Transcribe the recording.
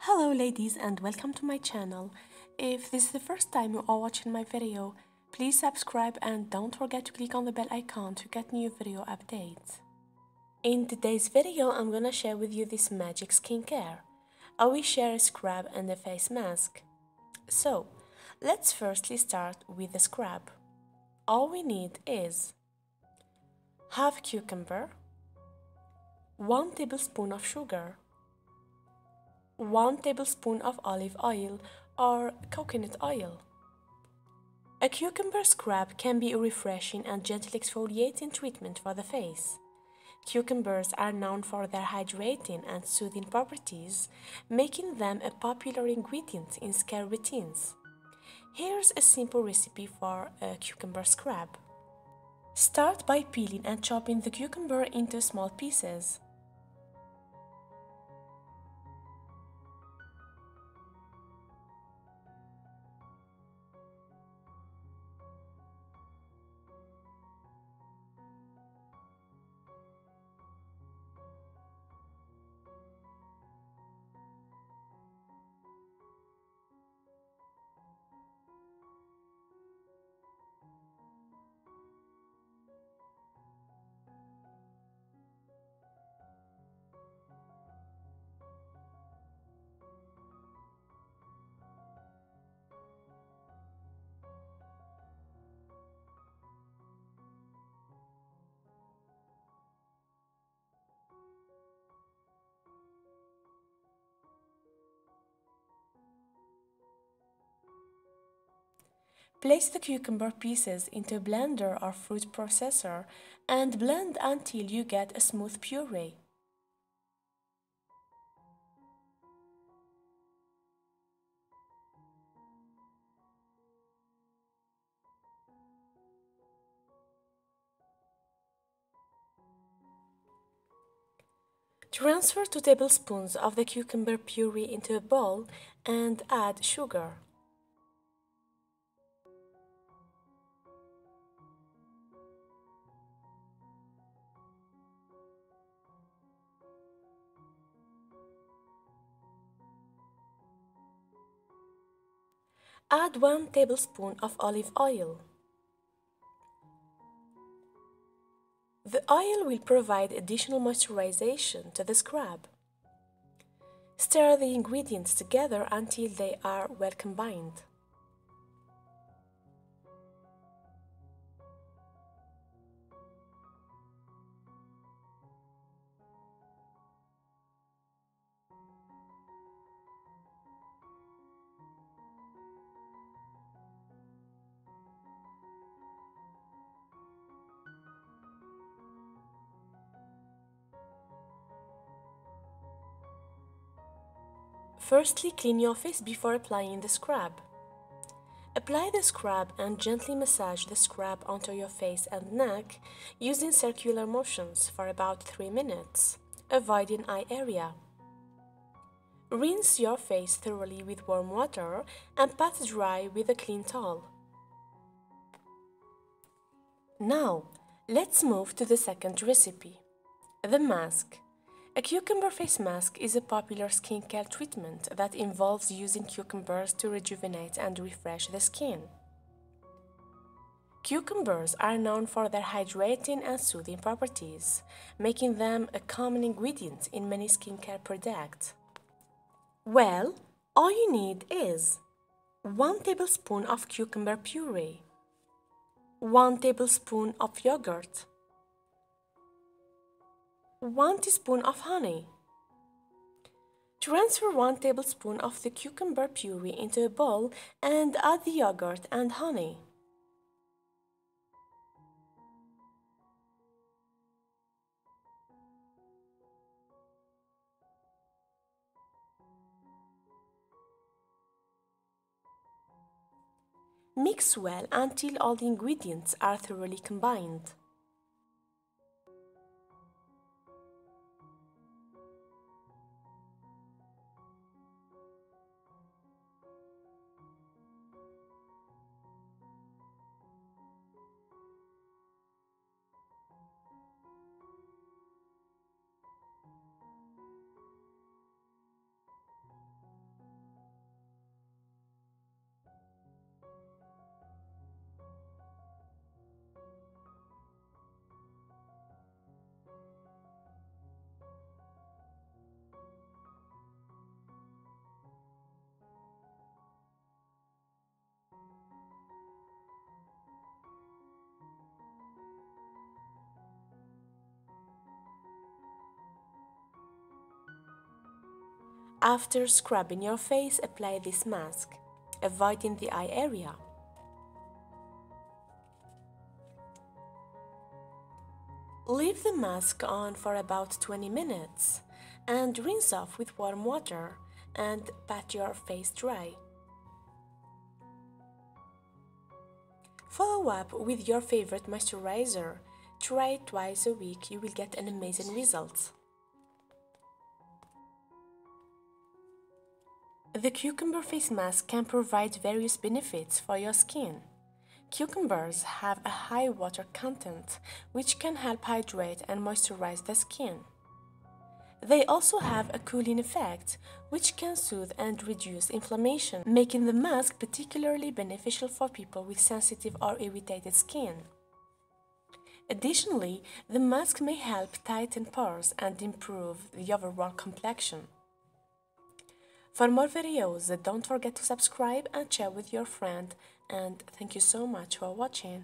Hello ladies and welcome to my channel. If this is the first time you are watching my video, please subscribe and don't forget to click on the bell icon to get new video updates. In today's video I'm gonna share with you this magic skincare. I will share a scrub and a face mask. So, let's firstly start with the scrub. All we need is half cucumber, 1 tablespoon of sugar, 1 tablespoon of olive oil or coconut oil. A cucumber scrub can be a refreshing and gentle exfoliating treatment for the face. Cucumbers are known for their hydrating and soothing properties, making them a popular ingredient in skincare routines. Here's a simple recipe for a cucumber scrub. Start by peeling and chopping the cucumber into small pieces. Place the cucumber pieces into a blender or fruit processor and blend until you get a smooth puree. Transfer 2 tablespoons of the cucumber puree into a bowl and add sugar. Add 1 tablespoon of olive oil. The oil will provide additional moisturization to the scrub. Stir the ingredients together until they are well combined. Firstly, clean your face before applying the scrub. Apply the scrub and gently massage the scrub onto your face and neck using circular motions for about 3 minutes, avoiding eye area. Rinse your face thoroughly with warm water and pat dry with a clean towel. Now, let's move to the second recipe, the mask. A cucumber face mask is a popular skincare treatment that involves using cucumbers to rejuvenate and refresh the skin. Cucumbers are known for their hydrating and soothing properties, making them a common ingredient in many skincare products. Well, all you need is 1 tablespoon of cucumber puree, 1 tablespoon of yogurt, 1 teaspoon of honey. Transfer 1 tablespoon of the cucumber puree into a bowl and add the yogurt and honey. Mix well until all the ingredients are thoroughly combined. After scrubbing your face, apply this mask, avoiding the eye area. Leave the mask on for about 20 minutes and rinse off with warm water and pat your face dry. Follow up with your favorite moisturizer. Try it twice a week, you will get an amazing result. The cucumber face mask can provide various benefits for your skin. Cucumbers have a high water content, which can help hydrate and moisturize the skin. They also have a cooling effect, which can soothe and reduce inflammation, making the mask particularly beneficial for people with sensitive or irritated skin. Additionally, the mask may help tighten pores and improve the overall complexion. For more videos, don't forget to subscribe and share with your friend, and thank you so much for watching.